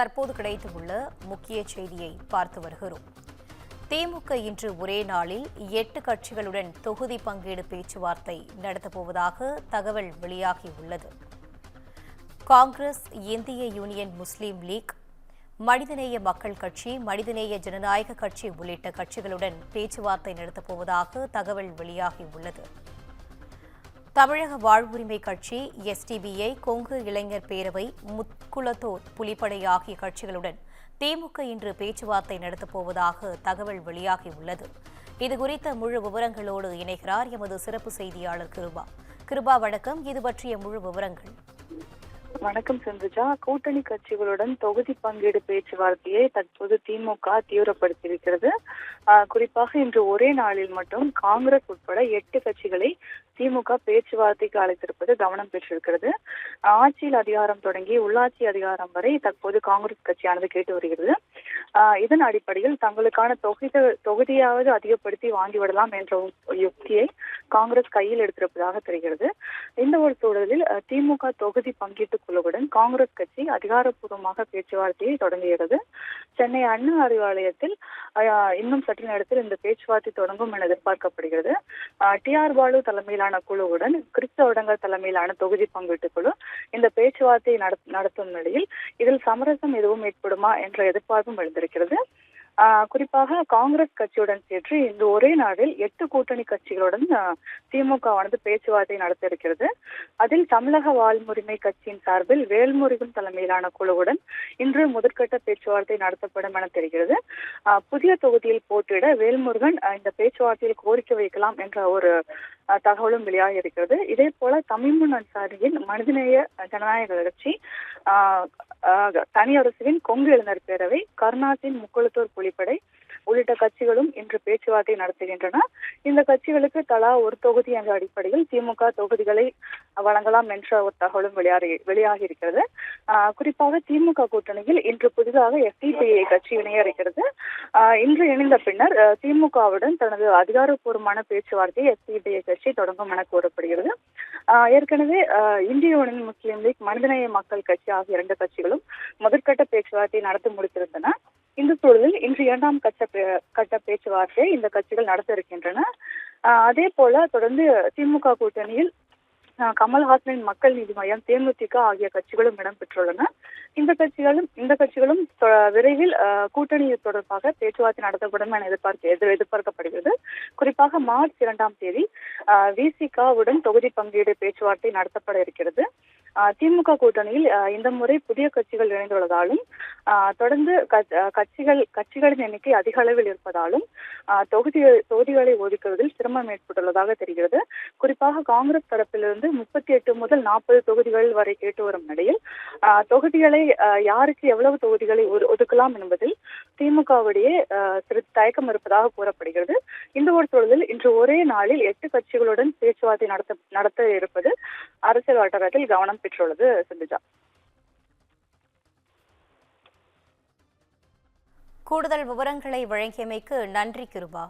தற்போது கிடைத்துள்ள முக்கிய செய்தியை பார்த்து வருகிறோம். திமுக இன்று ஒரே நாளில் 8 கட்சிகளுடன் தொகுதி பங்கீடு பேச்சுவார்த்தை நடத்தப்போவதாக தகவல் வெளியாகியுள்ளது. காங்கிரஸ், இந்திய யூனியன் முஸ்லீம் லீக், மனிதநேய மக்கள் கட்சி, மனிதநேய ஜனநாயக கட்சி உள்ளிட்ட கட்சிகளுடன் பேச்சுவார்த்தை நடத்தப்போவதாக தகவல் வெளியாகியுள்ளது. தமிழக வாழ்வுரிமை கட்சி, எஸ்டிபிஐ, கொங்கு இளைஞர் பேரவை, முக்குளத்தோர் புலிப்படை ஆகிய கட்சிகளுடன் திமுக இன்று பேச்சுவார்த்தை நடத்தப்போவதாக தகவல் வெளியாகியுள்ளது. இதுகுறித்த முழு விவரங்களோடு இணைகிறார் எமது சிறப்பு செய்தியாளர் கிருபா. கிருபா, வணக்கம். இது பற்றிய முழு விவரங்கள். வணக்கம் சந்துஜா. கூட்டணி கட்சிகளுடன் தொகுதி பங்கீடு பேச்சுவார்த்தையை தற்போது திமுக தீவிரப்படுத்தியிருக்கிறது. குறிப்பாக இன்று ஒரே நாளில் மட்டும் காங்கிரஸ் உட்பட 8 கட்சிகளை திமுக பேச்சுவார்த்தைக்கு அழைத்திருப்பது கவனம் பெற்றிருக்கிறது. ஆட்சியில் அதிகாரம் தொடங்கி உள்ளாட்சி அதிகாரம் வரை தற்போது காங்கிரஸ் கட்சியானது கேட்டு வருகிறது. இதன் அடிப்படையில் தங்களுக்கான தொகுதியாவது அதிகப்படுத்தி வாங்கிவிடலாம் என்ற யுக்தியை காங்கிரஸ் கையில் எடுத்திருப்பதாக தெரிகிறது. இந்த ஒரு சூழலில் திமுக தொகுதி பங்கீட்டு குழுவுடன் காங்கிரஸ் கட்சி அதிகாரப்பூர்வமாக பேச்சுவார்த்தையை தொடங்குகிறது. சென்னை அண்ணா அறிவாலயத்தில் இன்னும் சற்று நேரத்தில் இந்த பேச்சுவார்த்தை தொடங்கும் என எதிர்பார்க்கப்படுகிறது. TR பாலு தலைமையிலான குழுவுடன் கிறிஸ்தவடங்கள் தலைமையிலான தொகுதி பங்கீட்டு குழு இந்த பேச்சுவார்த்தையை நடத்தும் நிலையில் இதில் சமரசம் எதுவும் ஏற்படுமா என்ற எதிர்பார்ப்பும் எழுந்திருக்கிறது. குறிப்பாக காங்கிரஸ் கட்சியுடன் சேர்த்து இந்த ஒரே நாளில் 8 கூட்டணி கட்சிகளுடன் திமுகவானது பேச்சுவார்த்தை நடத்த இருக்கிறது. அதில் தமிழக வாழ்வுரிமை கட்சியின் சார்பில் வேல்முருகன் தலைமையிலான குழுவுடன் இன்று முதற்கட்ட பேச்சுவார்த்தை நடத்தப்படும் என தெரிகிறது. புதிய தொகுதியில் போட்டியிட வேல்முருகன் இந்த பேச்சுவார்த்தையில் கோரிக்கை வைக்கலாம் என்ற ஒரு தகவலும் வெளியாகி இருக்கிறது. இதே போல தமிமுன் அன்சாரியின் மனிதநேய ஜனநாயக கட்சி, தனியரசுவின் கொங்கு இளைஞர் பேரவை, கருணாசின் முக்குளத்தோர் புலிப்படை உள்ளிட்ட கட்சிகளும் இன்று பேச்சுவார்த்தை நடத்துகின்றன. இந்த கட்சிகளுக்கு தலா ஒரு தொகுதி என்ற அடிப்படையில் திமுக தொகுதிகளை வழங்கலாம் என்ற ஒரு தகவலும் வெளியாகி இருக்கிறது. குறிப்பாக திமுக கூட்டணியில் இன்று புதிதாக எஸ்டிபிஐ கட்சி இணைய இருக்கிறது. இன்று இணைந்த பின்னர் திமுகவுடன் தனது அதிகாரப்பூர்வமான பேச்சுவார்த்தையை எஸ்டிபிஐ கட்சி தொடங்கும் என கூறப்படுகிறது. ஏற்கனவே இந்திய யூனியன் முஸ்லீம் லீக், மனிதநேய மக்கள் கட்சி ஆகிய 2 கட்சிகளும் முதற்கட்ட பேச்சுவார்த்தையை நடத்தி முடித்திருந்தன. இந்த சூழலில் இன்று 2ஆம் கட்ட பேச்சுவார்த்தையை இந்த கட்சிகள் நடத்த இருக்கின்றன. அதே போல தொடர்ந்து திமுக கூட்டணியில் கமல்ஹாசனின் மக்கள் நீதி மையம், தேமுதிக ஆகிய கட்சிகளும் இடம்பெற்றுள்ளன. இந்த கட்சிகளும் விரைவில் கூட்டணி தொடர்பாக பேச்சுவார்த்தை நடத்தப்படும் என எதிர்பார்க்கப்படுகிறது. குறிப்பாக மார்ச் 2ஆம் தேதி விசிகவுடன் தொகுதி பங்கீடு பேச்சுவார்த்தை நடத்தப்பட இருக்கிறது. திமுக கூட்டணியில் இந்த முறை புதிய கட்சிகள் இணைந்துள்ளதாலும் தொடர்ந்து கட்சிகளின் எண்ணிக்கை அதிக அளவில் இருப்பதாலும் தொகுதிகளை ஒதுக்குவதில் சிரமம் ஏற்பட்டுள்ளதாக தெரிகிறது. குறிப்பாக காங்கிரஸ் தரப்பிலிருந்து 38 முதல் 40 தொகுதிகள் வரை கேட்டு வரும் நிலையில் தொகுதிகளை யாருக்கு எவ்வளவு தொகுதிகளை ஒதுக்கலாம் என்பதில் திமுகவுடைய சிறு தயக்கம் இருப்பதாக கூறப்படுகிறது. இந்த ஒரு சூழலில் இன்று ஒரே நாளில் 8 கட்சிகளுடன் பேச்சுவார்த்தை நடத்த இருப்பது அரசியல் வட்டாரத்தில் கவனம் பெற்றுள்ளது. சிந்துஜா, கூடுதல் விவரங்களை வழங்கியமைக்கு நன்றி கிருபா.